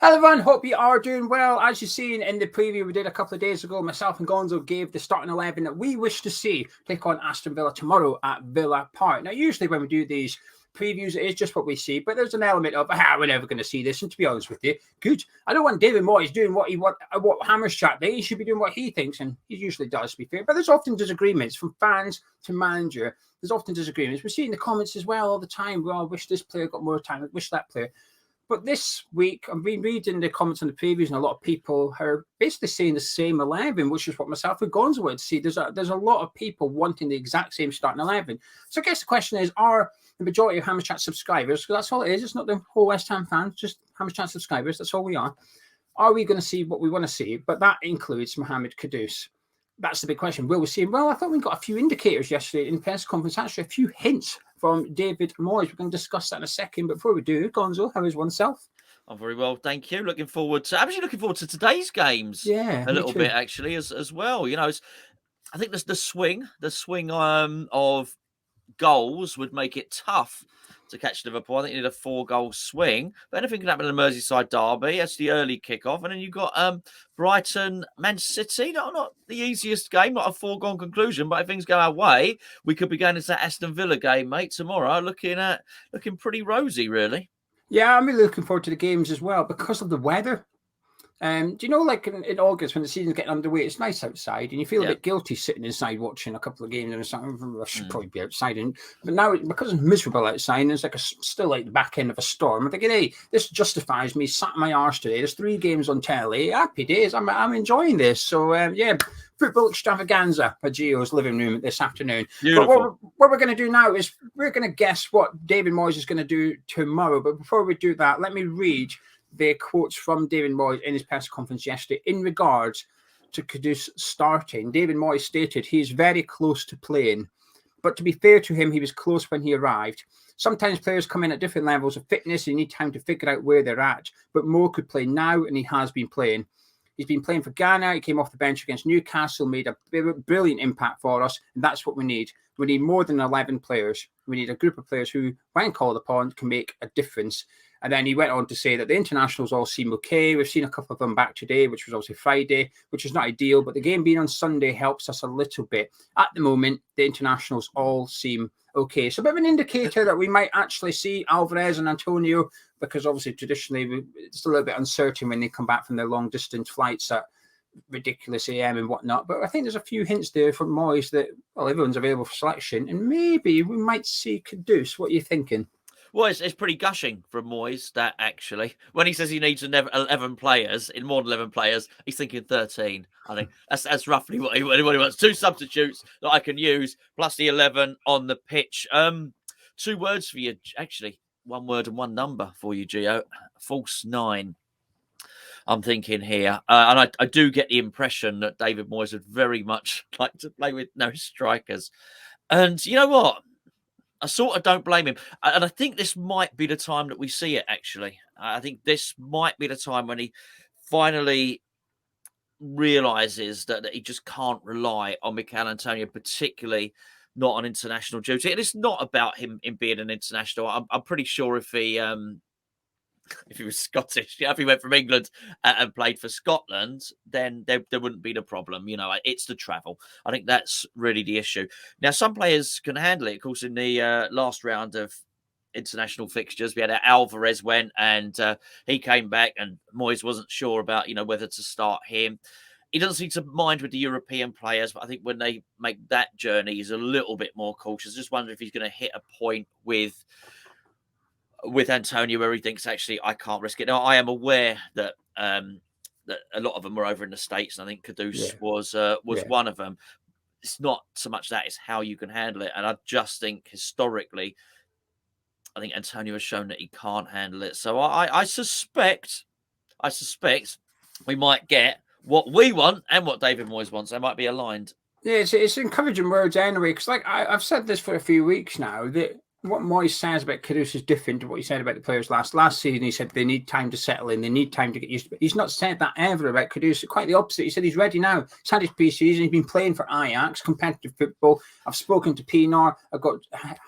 Hello everyone, hope you are doing well. As you've seen in the preview we did a couple of days ago, myself and Gonzo gave the starting 11 that we wish to see take on Aston Villa tomorrow at Villa Park. Now, usually when we do these previews, it is just what we see, but there's an element of, we're never going to see this. And to be honest with you, good. I don't want David Moyes doing what Hammers chat day. He should be doing what he thinks, and he usually does, to be fair. But there's often disagreements from fans to manager. There's often disagreements. We see in the comments as well all the time, well, I wish this player got more time, I wish that player. But this week, I've been reading the comments on the previews, and a lot of people are basically saying the same 11, which is what myself and Gonzo would see. There's a lot of people wanting the exact same starting 11. So I guess the question is, are the majority of Hammers Chat subscribers, because that's all it is, it's not the whole West Ham fans, just Hammers Chat subscribers, that's all we are we going to see what we want to see? But that includes Mohammed Kudus. That's the big question. Will we see him? Well, I thought we got a few indicators yesterday in the press conference, actually a few hints from David Moyes. We're going to discuss that in a second. But before we do, Gonzo, how is oneself? I'm very well, thank you. I'm actually looking forward to today's games. Yeah, a little bit actually as well. You know, I think the swing of goals would make it tough to catch Liverpool. I think you need a 4-goal swing. But anything can happen in the Merseyside derby. That's the early kickoff. And then you've got Brighton, Man City. Not the easiest game, not a foregone conclusion. But if things go our way, we could be going into that Aston Villa game, mate, tomorrow. Looking pretty rosy, really. Yeah, I'm really looking forward to the games as well because of the weather. Do you know, like in August when the season's getting underway, it's nice outside, and you feel a bit guilty sitting inside watching a couple of games and something. I should probably be outside, but now because it's miserable outside, and it's like still like the back end of a storm. I'm thinking, hey, this justifies me sat my arse today. There's 3 games on telly. Happy days. I'm enjoying this. So football extravaganza at Geo's living room this afternoon. Beautiful. But what we're going to do now is we're going to guess what David Moyes is going to do tomorrow. But before we do that, let me read the quotes from David Moyes in his press conference yesterday in regards to Kudus starting. David Moyes stated he is very close to playing, but to be fair to him, he was close when he arrived. Sometimes players come in at different levels of fitness and you need time to figure out where they're at, but Mo could play now, and he has been playing. He's been playing for Ghana. He came off the bench against Newcastle, made a brilliant impact for us, and that's what we need. We need more than 11 players. We need a group of players who, when called upon, can make a difference. And then he went on to say that the internationals all seem okay. We've seen a couple of them back today, which was obviously Friday, which is not ideal, but the game being on Sunday helps us a little bit. At the moment, the internationals all seem okay. So a bit of an indicator that we might actually see Alvarez and Antonio, because obviously traditionally it's a little bit uncertain when they come back from their long distance flights at ridiculous AM and whatnot. But I think there's a few hints there from Moyes that, well, everyone's available for selection, and maybe we might see Kudus. What are you thinking? Well, it's pretty gushing from Moyes that actually, when he says he needs 11 players, in more than 11 players, he's thinking 13. I think that's roughly what he wants. 2 substitutes that I can use, plus the 11 on the pitch. 2 words for you, actually. 1 word and 1 number for you, Geo. False 9. I'm thinking here. And I do get the impression that David Moyes would very much like to play with no strikers. And you know what? I sort of don't blame him. And I think this might be the time that we see it, actually. I think this might be the time when he finally realises that he just can't rely on Mikel Antonio, particularly not on international duty. And it's not about him being an international. I'm pretty sure if he was Scottish, if he went from England and played for Scotland, then there wouldn't be the problem. You know, it's the travel. I think that's really the issue. Now, some players can handle it. Of course, in the last round of international fixtures, we had Alvarez went and he came back, and Moyes wasn't sure about, whether to start him. He doesn't seem to mind with the European players, but I think when they make that journey, he's a little bit more cautious. Just wonder if he's going to hit a point with Antonio where he thinks, actually, I can't risk it. Now, I am aware that that a lot of them were over in the States, and I think Kudus was one of them. It's not so much that, it's how you can handle it. And I just think historically, I think Antonio has shown that he can't handle it. So I suspect we might get what we want and what David Moyes wants. They might be aligned. Yeah, it's encouraging words anyway, because like I've said this for a few weeks now, that what Moyes says about Kudus is different to what he said about the players last season. He said they need time to settle in, they need time to get used to it. He's not said that ever about Kudus. Quite the opposite. He said he's ready now. He's had his pre-season. He's been playing for Ajax, competitive football. I've spoken to Pinar. I've got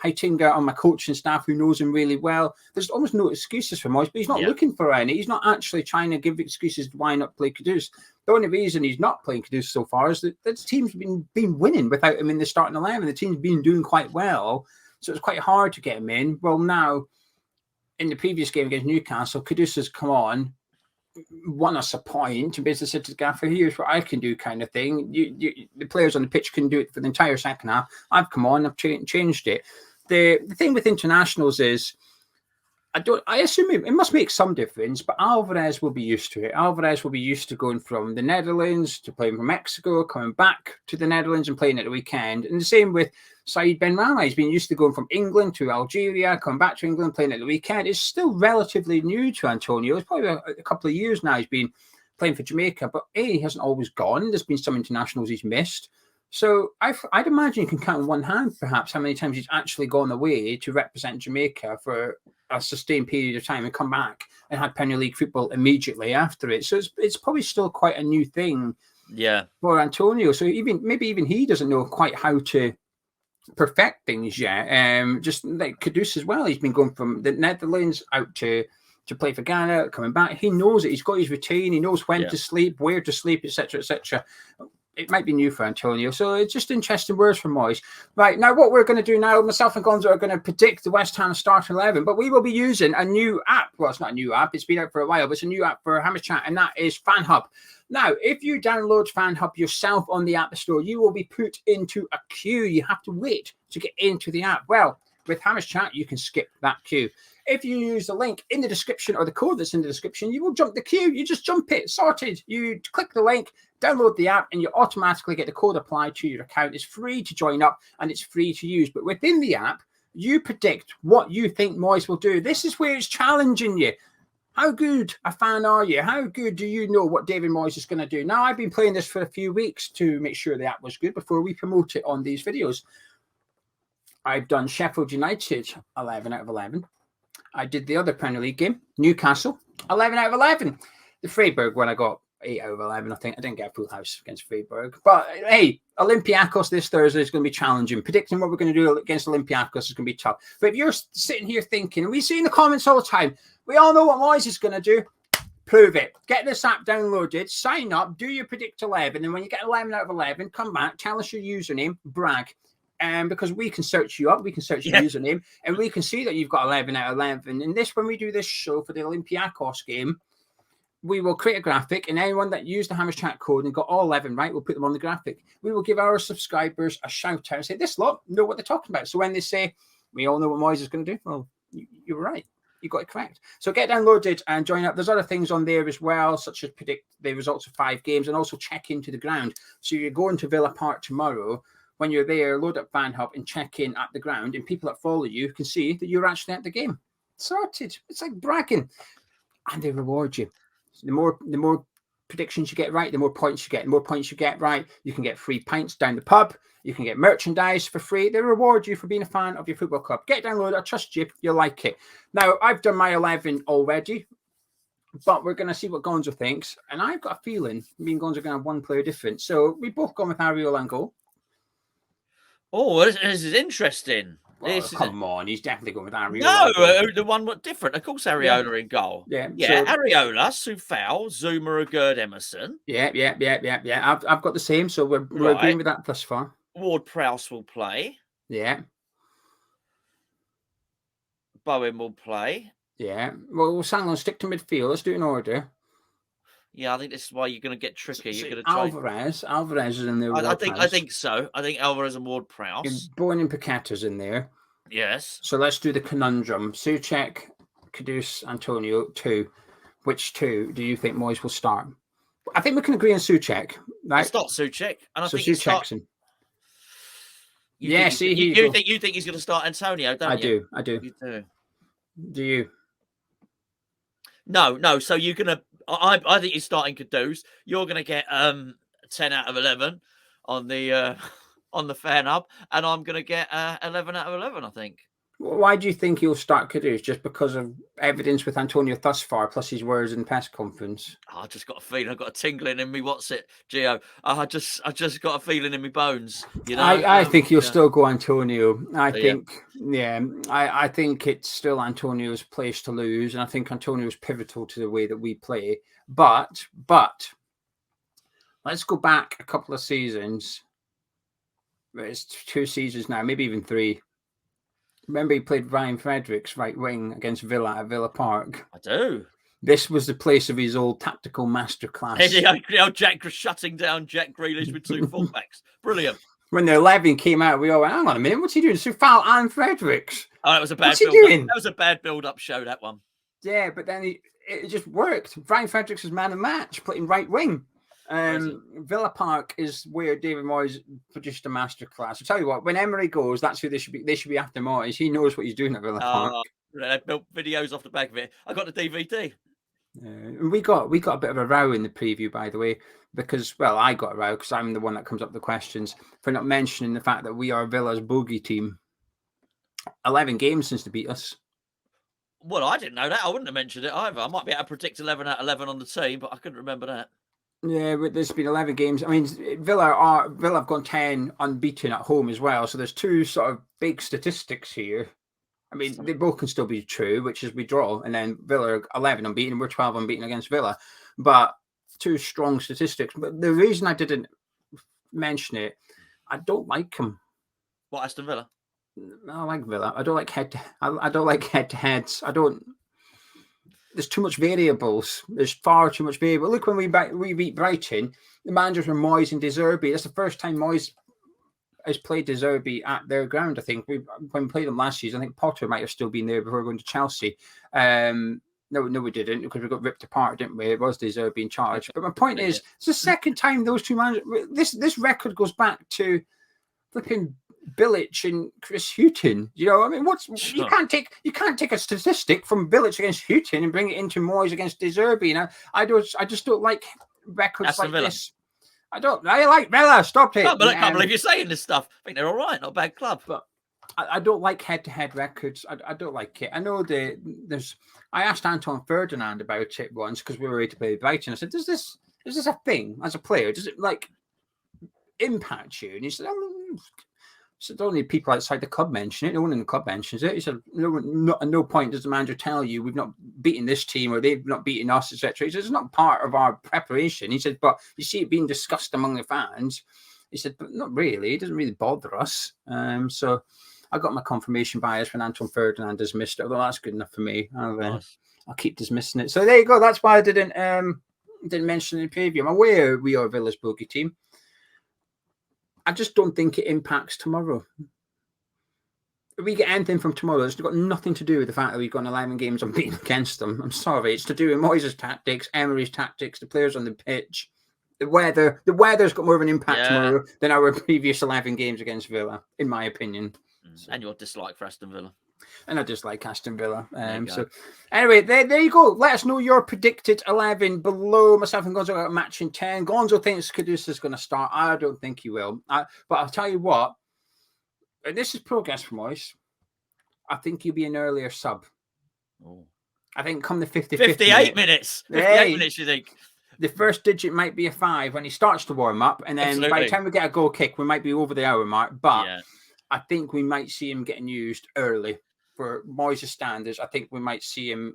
Heitinga on my coaching staff who knows him really well. There's almost no excuses for Moyes, but he's not looking for any. He's not actually trying to give excuses to why not play Kudus. The only reason he's not playing Kudus so far is that the team's been winning without him in the starting 11. The team's been doing quite well. So it's quite hard to get him in. Well, now, in the previous game against Newcastle, Kudus has come on, won us a point, and basically said to the gaffer, here's what I can do kind of thing. The players on the pitch can do it for the entire second half. I've come on, I've changed it. The thing with internationals is, I assume it must make some difference, but Alvarez will be used to it. Alvarez will be used to going from the Netherlands to playing for Mexico, coming back to the Netherlands and playing at the weekend. And the same with Said Benrahma. He's been used to going from England to Algeria, coming back to England, playing at the weekend. It's still relatively new to Antonio. It's probably a couple of years now he's been playing for Jamaica, but he hasn't always gone. There's been some internationals he's missed. So I'd imagine you can count on one hand, perhaps, how many times he's actually gone away to represent Jamaica for a sustained period of time and come back and had Premier League football immediately after it. So it's probably still quite a new thing for Antonio. So maybe even he doesn't know quite how to perfect things yet. Just like Kudus as well. He's been going from the Netherlands out to play for Ghana, coming back. He knows it. He's got his routine. He knows when to sleep, where to sleep, etc., etc. It might be new for Antonio. So it's just interesting words from Moyes. Right, now what we're going to do now, myself and Gonzo are going to predict the West Ham starting 11, but we will be using a new app. Well, it's not a new app. It's been out for a while, but it's a new app for Hammers Chat, and that is FanHub. Now, if you download FanHub yourself on the App Store, you will be put into a queue. You have to wait to get into the app. Well, with Hammers Chat, you can skip that queue. If you use the link in the description or the code that's in the description, you will jump the queue. You just jump it, sorted. You click the link, download the app, and you automatically get the code applied to your account. It's free to join up and it's free to use. But within the app, you predict what you think Moyes will do. This is where it's challenging you. How good a fan are you? How good do you know what David Moyes is going to do? Now, I've been playing this for a few weeks to make sure the app was good before we promote it on these videos. I've done Sheffield United 11 out of 11. I did the other Premier League game, Newcastle, 11 out of 11. The Freiburg one, I got 8 out of 11, I think. I didn't get a full house against Freiburg. But, hey, Olympiacos this Thursday is going to be challenging. Predicting what we're going to do against Olympiacos is going to be tough. But if you're sitting here thinking, we see in the comments all the time, we all know what Moyes is going to do. Prove it. Get this app downloaded, sign up, do your Predict 11, and when you get 11 out of 11, come back, tell us your username, brag. Because we can search you up, we can search your username, and we can see that you've got 11 out of 11. And when we do this show for the Olympiacos game, we will create a graphic, and anyone that used the Hammers Chat code and got all 11 right, we'll put them on the graphic. We will give our subscribers a shout out and say, this lot know what they're talking about. So when they say, we all know what Moyes is going to do, well, you were right. You got it correct. So get downloaded and join up. There's other things on there as well, such as predict the results of 5 games and also check into the ground. So you're going to Villa Park tomorrow. When you're there, load up FanHub and check in at the ground, and people that follow you can see that you're actually at the game. Sorted. It's like bragging. And they reward you. So the more predictions you get right, the more points you get. The more points you get right, you can get free pints down the pub. You can get merchandise for free. They reward you for being a fan of your football club. Get downloaded. I trust you. You'll like it. Now, I've done my 11 already, but we're going to see what Gonzo thinks. And I've got a feeling me and Gonzo are going to have one player different. So we both gone with Ariel and goal. Oh, this is interesting. Well, come on, he's definitely going with Areola. No, the one was different. Of course, Areola in goal. Yeah. So, Areola, Soufal, Zuma, Gerd, Emerson. Yeah. I've got the same, so we're agreeing with that thus far. Ward-Prowse will play. Yeah. Bowen will play. Yeah. Well, we'll stick to midfield. Let's do it in order. Yeah, I think this is why you're going to get tricky. You're going to try Alvarez is in there. I think so. I think Alvarez and Ward-Prowse. Bowen and Paqueta's in there. Yes. So let's do the conundrum. Souček, Kudus, Antonio, 2. Which 2 do you think Moyes will start? I think we can agree on Souček, right? It's not Souček, and I think Souček's in. You think he's going to start Antonio? Don't you? I do. You do. Do you? No. So you're going to. I think he's starting Kudus. You're going to get 10 out of 11 on the FanHub, and I'm going to get 11 out of 11. I think. Why do you think he'll start Kudus? Just because of evidence with Antonio thus far, plus his words in press conference? I just got a feeling. I've got a tingling in me. What's it, Geo? I just got a feeling in my bones. You know. I think he'll still go Antonio. I Yeah. think it's still Antonio's place to lose, and I think Antonio's pivotal to the way that we play. But let's go back a couple of seasons. It's 2 seasons now, maybe even 3. Remember, he played Ryan Fredericks right wing against Villa at Villa Park. I do. This was the place of his old tactical masterclass. Jack shutting down Jack Grealish with 2 fullbacks. Brilliant. When the 11 came out, we all went, hang on a minute, what's he doing? So foul and Fredericks. Oh, that was a bad build-up. That was a bad build-up show, that one. Yeah, but then it just worked. Ryan Fredericks was man of match, playing right wing. Villa Park is where David Moyes produced a masterclass. I tell you what, when Emery goes, that's who they should be. They should be after Moyes. He knows what he's doing at Villa Park. They built videos off the back of it. I got the DVD. We got a bit of a row in the preview, by the way, because I got a row because I'm the one that comes up with the questions for not mentioning the fact that we are Villa's bogey team. 11 games since they beat us. Well, I didn't know that. I wouldn't have mentioned it either. I might be able to predict 11 out of 11 on the team, but I couldn't remember that. Yeah, but there's been 11 games. I mean, Villa have gone 10 unbeaten at home as well. So there's 2 sort of big statistics here. I mean, they both can still be true, which is we draw, and then Villa are 11 unbeaten, and we're 12 unbeaten against Villa. But 2 strong statistics. But the reason I didn't mention it, I don't like them. What, Aston Villa? I like Villa. I don't like I don't like head-to-heads. There's too much variables. There's far too much variable. Look, when we beat Brighton, the managers were Moyes and De Zerbi. That's the first time Moyes has played De Zerbi at their ground. I think when we played them last season, I think Potter might have still been there before going to Chelsea. No, we didn't, because we got ripped apart, didn't we? It was De Zerbi in charge. But my point is, it's the second time those 2 managers. This record goes back to flipping Bilic and Chris Hughton. You know, I mean, you can't take a statistic from Bilic against Hughton and bring it into Moyes against De Zerbi. And I just don't like records Aston like Villa. This. I like Villa. Stop it. No, but I can't believe you're saying this stuff. I think they're all right. Not a bad club. But I don't like head-to-head records. I don't like it. I know I asked Anton Ferdinand about it once because we were ready to play Brighton. I said, is this a thing as a player? Does it impact you? And he said, so don't need people outside the club mention it. No one in the club mentions it. He said, at no point does the manager tell you we've not beaten this team or they've not beaten us, etc. He said, it's not part of our preparation. He said, but you see it being discussed among the fans. He said, but not really. It doesn't really bother us. So I got my confirmation bias when Anton Ferdinand dismissed it. Although that's good enough for me. I'll keep dismissing it. So there you go. That's why I didn't mention it in the preview. I'm aware we are Villa's bogey team. I just don't think it impacts tomorrow. If we get anything from tomorrow, it's got nothing to do with the fact that we've got 11 games unbeaten against them. I'm sorry. It's to do with Moyes' tactics, Emery's tactics, the players on the pitch. The weather's got more of an impact tomorrow than our previous 11 games against Villa, in my opinion. And your dislike for Aston Villa. And I dislike Aston Villa. So anyway, there you go. Let us know your predicted 11 below. Myself and Gonzo got a match in 10. Gonzo thinks Kudus is going to start. I don't think he will. But I'll tell you what, and this is progress for Moyes. I think he'll be an earlier sub. Oh. I think come the 58 minutes. 58 minutes, you think? The first digit might be a 5 when he starts to warm up. And then by the time we get a goal kick, we might be over the hour mark. But I think we might see him getting used early. For Moyes' standards, I think we might see him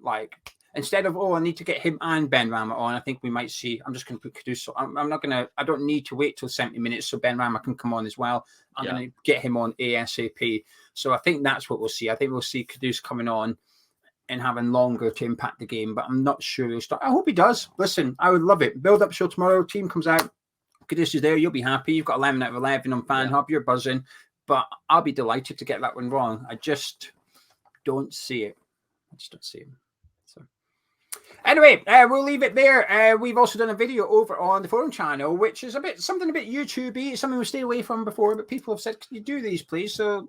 instead of I need to get him and Benrahma on. I think we might see. I'm just going to put Kudus. I don't need to wait till 70 minutes so Benrahma can come on as well. I'm going to get him on ASAP. So I think that's what we'll see. I think we'll see Kudus coming on and having longer to impact the game. But I'm not sure he'll start. I hope he does. Listen, I would love it. Build up show tomorrow. Team comes out. Kudus is there. You'll be happy. You've got 11 out of 11 on Fan Hub. You're buzzing. But I'll be delighted to get that one wrong. I just don't see it. I just don't see him. So anyway, we'll leave it there. We've also done a video over on the forum channel, which is something a bit YouTube-y, something we stayed away from before, but people have said, can you do these, please? So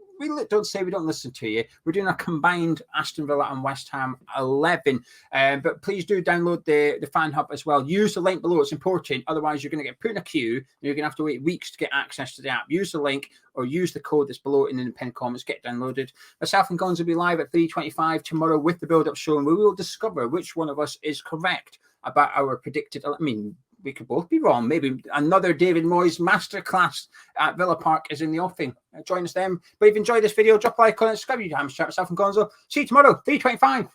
don't say we don't listen to you. We're doing a combined Aston Villa and West Ham 11. But please do download the fan hub as well. Use the link below. It's important. Otherwise, you're going to get put in a queue and you're going to have to wait weeks to get access to the app. Use the link or use the code that's below in the pinned comments. Get downloaded. Myself and Gonzo will be live at 3:25 tomorrow with the build-up show, and we will discover which one of us is correct about our predicted. I mean, we could both be wrong. Maybe another David Moyes masterclass at Villa Park is in the offing. Join us then. But if you enjoyed this video, drop a like on it, subscribe to your hamster chat. Myself and Gonzo. See you tomorrow, 3:25.